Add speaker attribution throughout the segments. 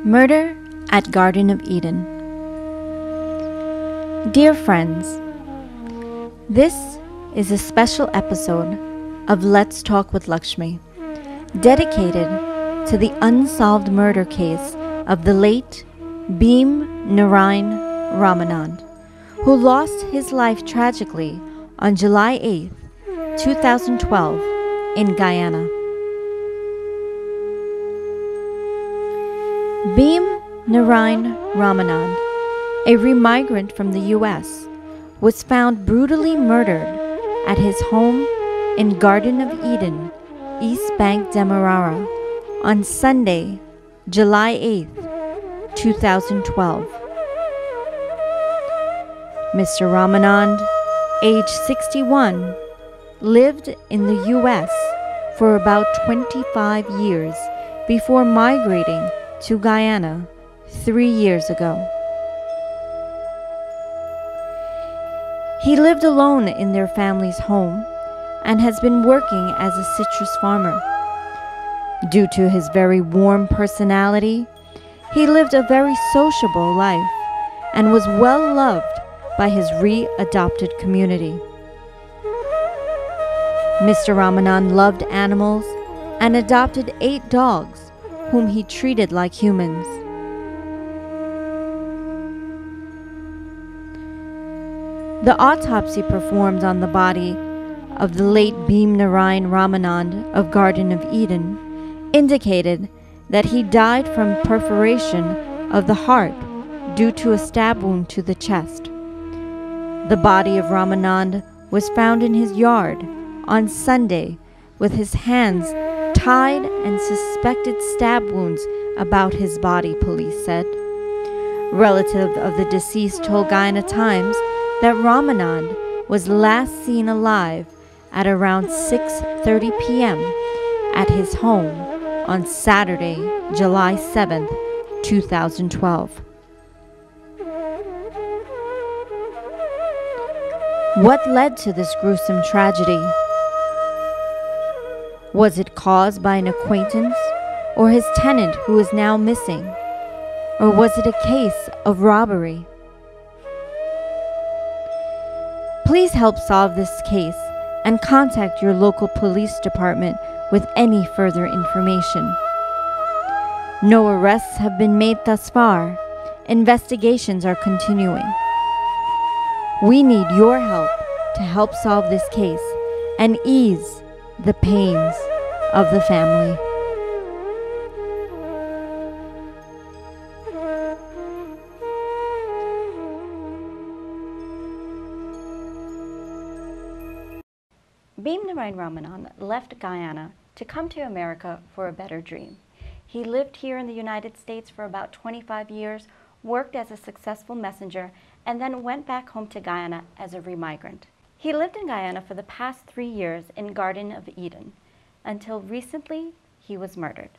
Speaker 1: Murder at Garden of Eden. Dear friends, this is a special episode of Let's Talk with Lakshmee, dedicated to the unsolved murder case of the late Bhim Narain Ramanand, who lost his life tragically on July 8, 2012, in Guyana. Bhim Narain Ramanand, a remigrant from the U.S., was found brutally murdered at his home in Garden of Eden, East Bank, Demerara, on Sunday, July 8, 2012. Mr. Ramanand, age 61, lived in the U.S. for about 25 years before migrating to Guyana 3 years ago. He lived alone in their family's home and has been working as a citrus farmer. Due to his very warm personality, he lived a very sociable life and was well loved by his re-adopted community. Mr. Ramanand loved animals and adopted 8 dogs whom he treated like humans. The autopsy performed on the body of the late Bhim Narain Ramanand of Garden of Eden indicated that he died from perforation of the heart due to a stab wound to the chest. The body of Ramanand was found in his yard on Sunday with his hands tied and suspected stab wounds about his body, police said. Relatives of the deceased told Guyana Times that Ramanand was last seen alive at around 6:30 p.m. at his home on Saturday, July 7, 2012. What led to this gruesome tragedy? Was it caused by an acquaintance or his tenant who is now missing? Or was it a case of robbery? Please help solve this case and contact your local police department with any further information. No arrests have been made thus far. Investigations are continuing. We need your help to help solve this case and ease the pains of the family. Bhim Narain Ramanand left Guyana to come to America for a better dream. He lived here in the United States for about 25 years, worked as a successful messenger, and then went back home to Guyana as a remigrant. He lived in Guyana for the past 3 years in Garden of Eden, until recently he was murdered.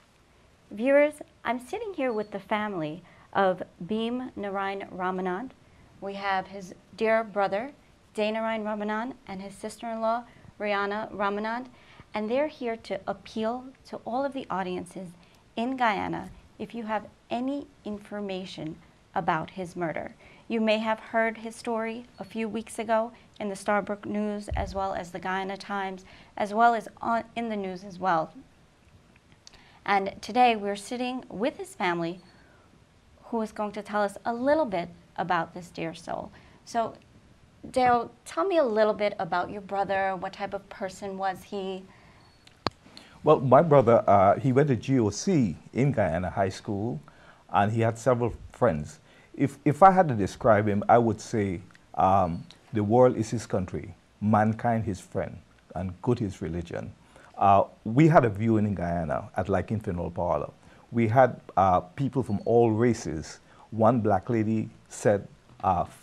Speaker 1: Viewers, I'm sitting here with the family of Bhim Narain Ramanand. We have his dear brother, Narain Ramanand, and his sister-in-law, Rihanna Ramanand, and they're here to appeal to all of the audiences in Guyana if you have any information about his murder. You may have heard his story a few weeks ago in the Starbrook News, as well as the Guyana Times, as well as in the news as well. And today we're sitting with his family, who is going to tell us a little bit about this dear soul. So, Dale, tell me a little bit about your brother. What type of person was he?
Speaker 2: Well, my brother, he went to GOC in Guyana High School, and he had several friends. If I had to describe him, I would say the world is his country, mankind his friend, and good his religion. We had a viewing in Guyana at like Infinite Parlor. We had people from all races. One black lady said,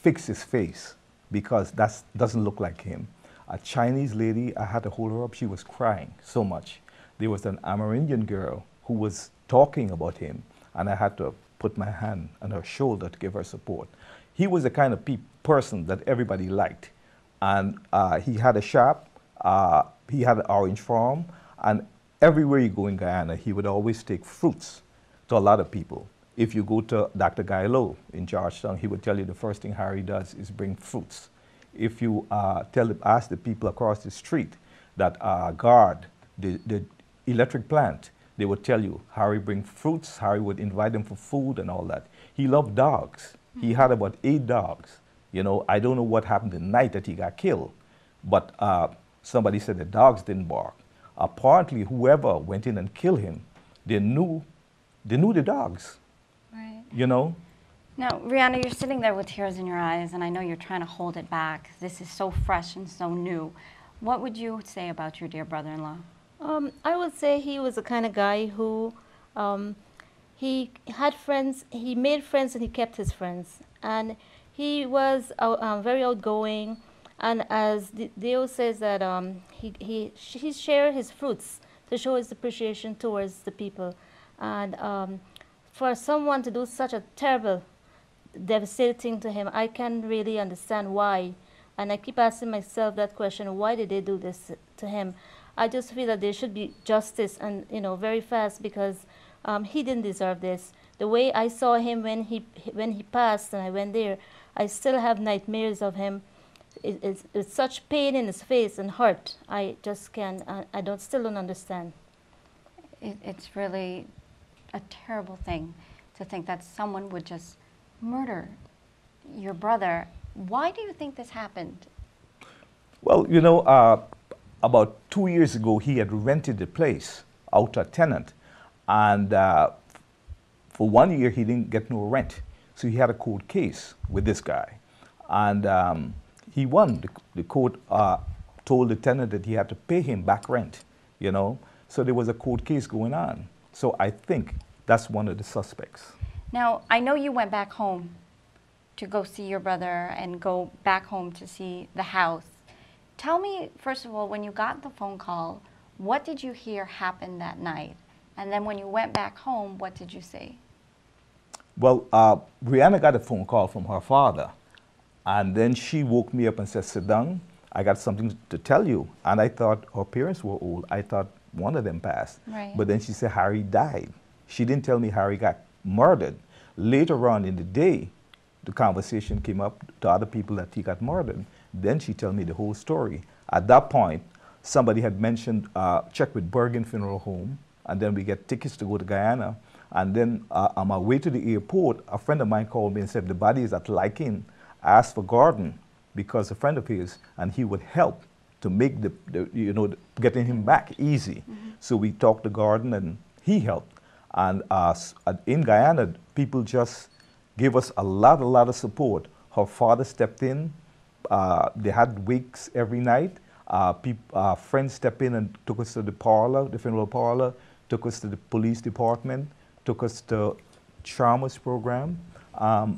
Speaker 2: fix his face, because that doesn't look like him. A Chinese lady, I had to hold her up, she was crying so much. There was an Amerindian girl who was talking about him, and I had to put my hand on her shoulder to give her support. He was the kind of person that everybody liked. And he had a shop, he had an orange farm, and everywhere you go in Guyana, he would always take fruits to a lot of people. If you go to Dr. Gailo in Georgetown, he would tell you the first thing Harry does is bring fruits. If you ask the people across the street that guard the electric plant, they would tell you Harry bring fruits, Harry would invite them for food and all that. He loved dogs. He had about 8 dogs. You know, I don't know what happened the night that he got killed, but somebody said the dogs didn't bark. Apparently, whoever went in and killed him, they knew the dogs.
Speaker 1: Right.
Speaker 2: You know?
Speaker 1: Now, Rihanna, you're sitting there with tears in your eyes, and I know you're trying to hold it back. This is so fresh and so new. What would you say about your dear brother-in-law?
Speaker 3: I would say he was the kind of guy who he had friends, he made friends and he kept his friends. And he was very outgoing. And as Deo says that he shared his fruits to show his appreciation towards the people. And for someone to do such a terrible, devastating thing to him, I can really understand why. And I keep asking myself that question, why did they do this to him? I just feel that there should be justice, and very fast, because he didn't deserve this. The way I saw him when he passed, and I went there, I still have nightmares of him. It's such pain in his face and heart. I just can't. Still don't understand.
Speaker 1: It's really a terrible thing to think that someone would just murder your brother. Why do you think this happened?
Speaker 2: Well, about 2 years ago, he had rented the place out to a tenant, and for 1 year, he didn't get no rent. So he had a court case with this guy, and he won. The court told the tenant that he had to pay him back rent, So there was a court case going on. So I think that's one of the suspects.
Speaker 1: Now, I know you went back home to go see your brother and go back home to see the house. Tell me, first of all, when you got the phone call, what did you hear happen that night? And then when you went back home, what did you see?
Speaker 2: Well, Brianna got a phone call from her father, and then she woke me up and said, "Sit down, I got something to tell you." And I thought her parents were old. I thought one of them passed.
Speaker 1: Right.
Speaker 2: But then she said Harry died. She didn't tell me Harry got murdered. Later on in the day, the conversation came up to other people that he got murdered. Then she told me the whole story. At that point, somebody had mentioned, check with Bergen Funeral Home, and then we get tickets to go to Guyana. And then on my way to the airport, a friend of mine called me and said the body is at Lichen. I asked for Garden because a friend of his, and he would help to make getting him back easy. Mm-hmm. So we talked to Garden, and he helped. And in Guyana, people just gave us a lot of support. Her father stepped in. They had wakes every night. Friends stepped in and took us to the parlor, the funeral parlor, took us to the police department, took us to Chalmers program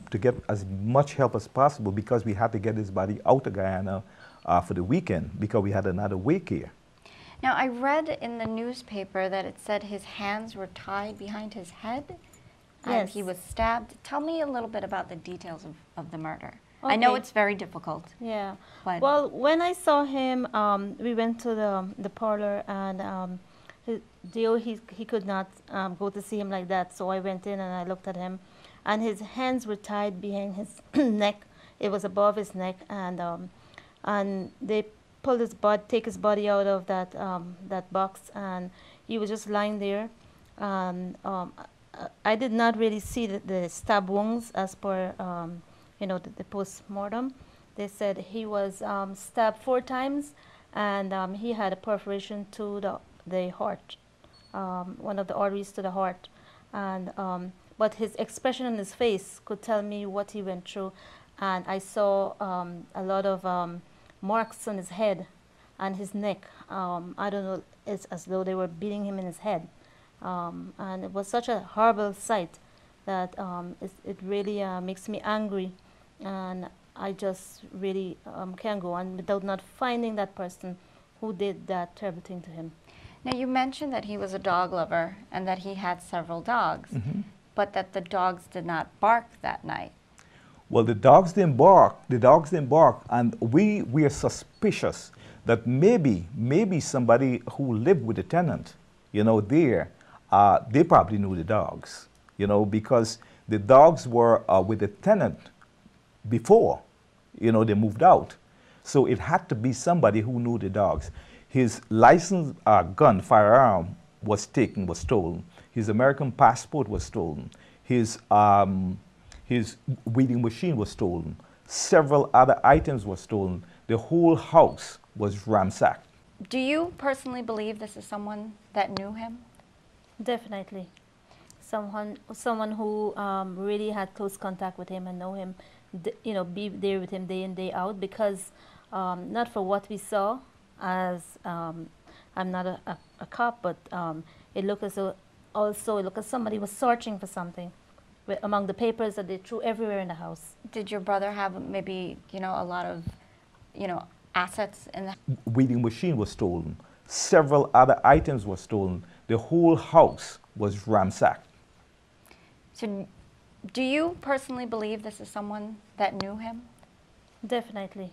Speaker 2: to get as much help as possible, because we had to get his body out of Guyana for the weekend because we had another wake here.
Speaker 1: Now, I read in the newspaper that it said his hands were tied behind his head.
Speaker 3: Yes.
Speaker 1: And he was stabbed. Tell me a little bit about the details of the murder.
Speaker 3: Okay.
Speaker 1: I know it's very difficult.
Speaker 3: Yeah.
Speaker 1: But
Speaker 3: well, when I saw him, we went to the parlor, and he could not go to see him like that. So I went in and I looked at him, and his hands were tied behind his neck. It was above his neck, and they pulled take his body out of that box, and he was just lying there. I did not really see the stab wounds as per the post-mortem. They said he was stabbed 4 times, and he had a perforation to the heart, one of the arteries to the heart. And but his expression on his face could tell me what he went through. And I saw a lot of marks on his head and his neck. I don't know, it's as though they were beating him in his head. And it was such a horrible sight that it really makes me angry, and I just really can't go on without not finding that person who did that terrible thing to him.
Speaker 1: now you mentioned that he was a dog lover and that he had several dogs,
Speaker 2: Mm-hmm.
Speaker 1: but that the dogs did not bark that night.
Speaker 2: Well, the dogs didn't bark. And we are suspicious that maybe somebody who lived with the tenant, there, they probably knew the dogs. because the dogs were with the tenant before, they moved out. So it had to be somebody who knew the dogs. His licensed firearm was stolen. His American passport was stolen. His weeding machine was stolen. Several other items were stolen. The whole house was ransacked.
Speaker 1: Do you personally believe this is someone that knew him?
Speaker 3: Definitely. Someone who really had close contact with him and know him, be there with him day in, day out, because not for what we saw, as I'm not a cop, but it looked as though also it looked as somebody was searching for something among the papers that they threw everywhere in the house.
Speaker 1: Did your brother have maybe, a lot of, assets in the
Speaker 2: Weeding machine was stolen. Several other items were stolen. The whole house was ransacked.
Speaker 1: So do you personally believe this is someone that knew him?
Speaker 3: Definitely.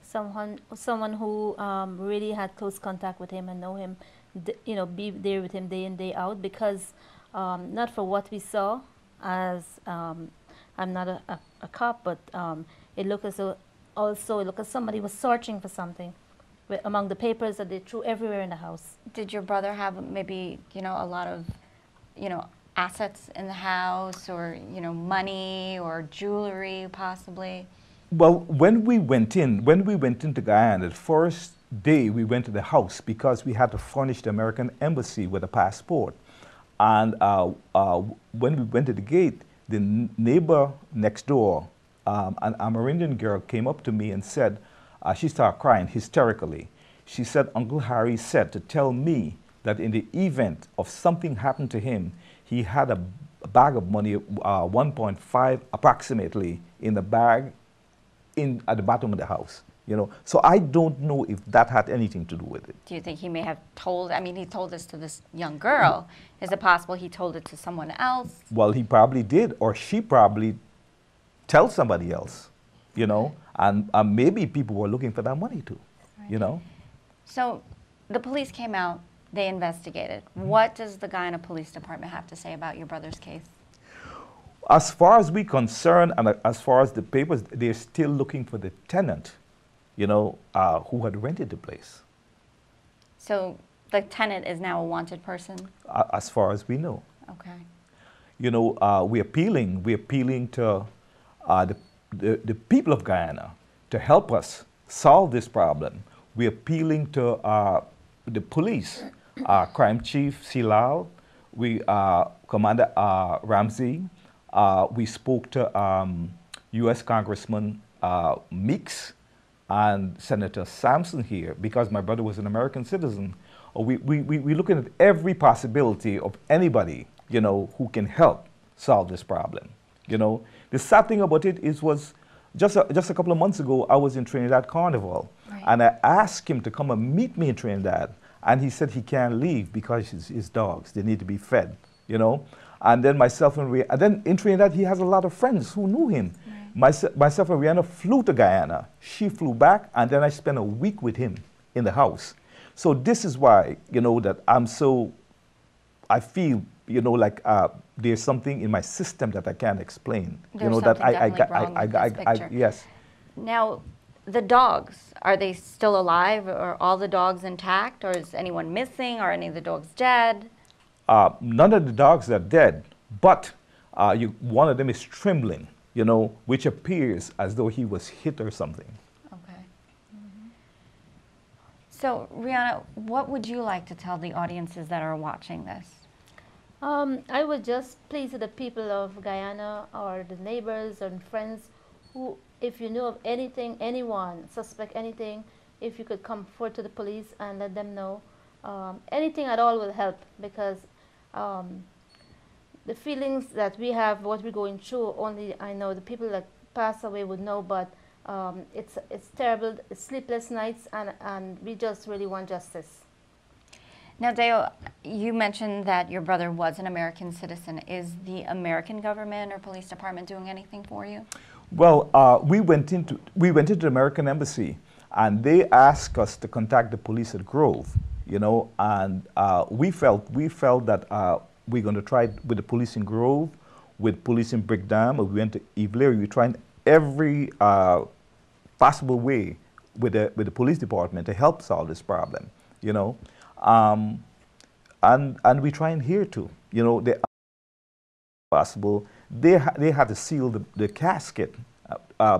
Speaker 3: Someone who really had close contact with him and know him, be there with him day in, day out, because not for what we saw, as I'm not a cop, but it looked as though also it looked as somebody was searching for something among the papers that they threw everywhere in the house.
Speaker 1: Did your brother have maybe, a lot of, assets in the house, or, money or jewelry possibly?
Speaker 2: Well, when we went into Guyana, the first day we went to the house because we had to furnish the American embassy with a passport. And when we went to the gate, the neighbor next door, an Amerindian girl, came up to me and said, she started crying hysterically. She said, Uncle Harry said to tell me that in the event of something happened to him, he had a bag of money, 1.5 approximately, in the bag at the bottom of the house. So I don't know if that had anything to do with it.
Speaker 1: Do you think he may have told, he told this to this young girl. Is it possible he told it to someone else?
Speaker 2: Well, he probably did, or she probably tell somebody else, and maybe people were looking for that money too,
Speaker 1: Right. So the police came out, they investigated. What does the Guyana Police Department have to say about your brother's case?
Speaker 2: As far as we're concerned, and as far as the papers, they're still looking for the tenant, who had rented the place.
Speaker 1: So the tenant is now a wanted person?
Speaker 2: As far as we know.
Speaker 1: Okay.
Speaker 2: We're appealing to the people of Guyana to help us solve this problem. We're appealing to the police, Crime Chief Silal, Commander Ramsey. We spoke to U.S. Congressman Meeks and Senator Sampson here, because my brother was an American citizen. We're looking at every possibility of anybody, who can help solve this problem. The sad thing about it was just a couple of months ago, I was in Trinidad Carnival,
Speaker 1: right.
Speaker 2: And I asked him to come and meet me in Trinidad, and he said he can't leave because his dogs, they need to be fed, And then and then in Trinidad, he has a lot of friends who knew him. Right. Myself and Rihanna flew to Guyana. She flew back, and then I spent a week with him in the house. So this is why, that I feel, like there's something in my system that I can't explain.
Speaker 1: There's
Speaker 2: that
Speaker 1: something wrong with this picture.
Speaker 2: yes.
Speaker 1: Now, the dogs, are they still alive? Are all the dogs intact? Or is anyone missing? Are any of the dogs dead?
Speaker 2: None of the dogs are dead, but one of them is trembling, which appears as though he was hit or something.
Speaker 1: Okay. Mm-hmm. So, Rihanna, what would you like to tell the audiences that are watching this?
Speaker 3: I would just please the people of Guyana or the neighbors and friends who, if you know of anything, anyone, suspect anything, if you could come forward to the police and let them know. Anything at all will help, because the feelings that we have, what we're going through, only I know the people that pass away would know, but it's terrible, it's sleepless nights, and we just really want justice.
Speaker 1: Now, Deo, you mentioned that your brother was an American citizen. Is the American government or police department doing anything for you?
Speaker 2: Well, we went into the American embassy, and they asked us to contact the police at Grove, and we felt that we're going to try with the police in Grove, with police in Brickdam. We went to Evelyn. We're trying every possible way with the police department to help solve this problem, you know. And we try and here too, you know, they possible. They had to seal the casket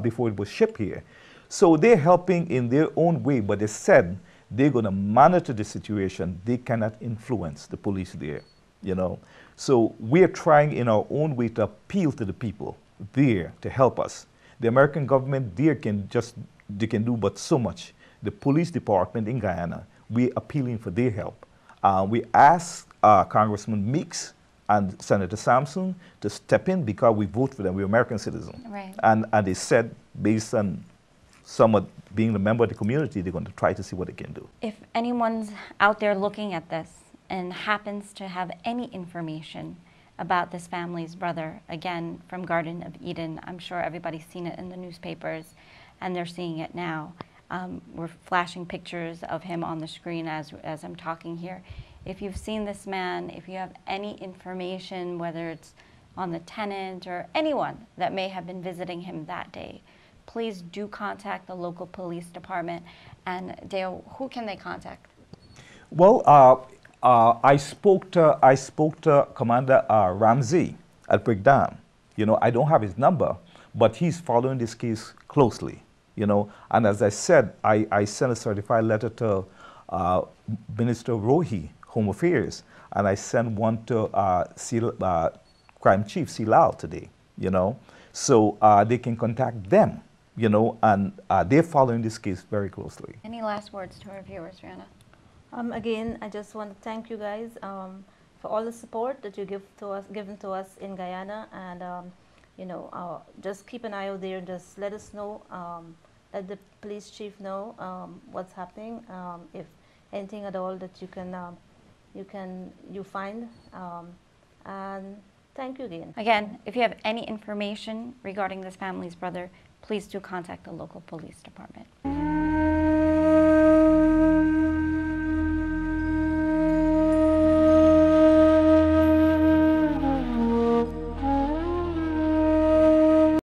Speaker 2: before it was shipped here. So they're helping in their own way, but they said they're going to monitor the situation. They cannot influence the police there, you know. So we're trying in our own way to appeal to the people there to help us. The American government there they can do but so much. The police department in Guyana, we're appealing for their help. We asked Congressman Meeks and Senator Sampson to step in because we vote for them. We're American citizens.
Speaker 1: Right.
Speaker 2: And they said, based on someone being a member of the community, they're going to try to see what they can do.
Speaker 1: If anyone's out there looking at this and happens to have any information about this family's brother, again, from Garden of Eden, I'm sure everybody's seen it in the newspapers, and they're seeing it now. We're flashing pictures of him on the screen as I'm talking here. If you've seen this man, if you have any information, whether it's on the tenant or anyone that may have been visiting him that day, please do contact the local police department. And Dale, who can they contact?
Speaker 2: Well, I spoke to Commander Ramsey at Brickdam. You know, I don't have his number, but he's following this case closely. You know, and as I said, I sent a certified letter to Minister Rohi, Home Affairs, and I sent one to Crime Chief Silal today. You know, so they can contact them. You know, and they're following this case very closely.
Speaker 1: Any last words to our viewers, Rihanna?
Speaker 3: Again, I just want to thank you guys for all the support that you given to us in Guyana, and you know, just keep an eye out there and just let us know, let the police chief know what's happening, if anything at all that you find, and thank you again.
Speaker 1: Again, if you have any information regarding this family's brother, please do contact the local police department.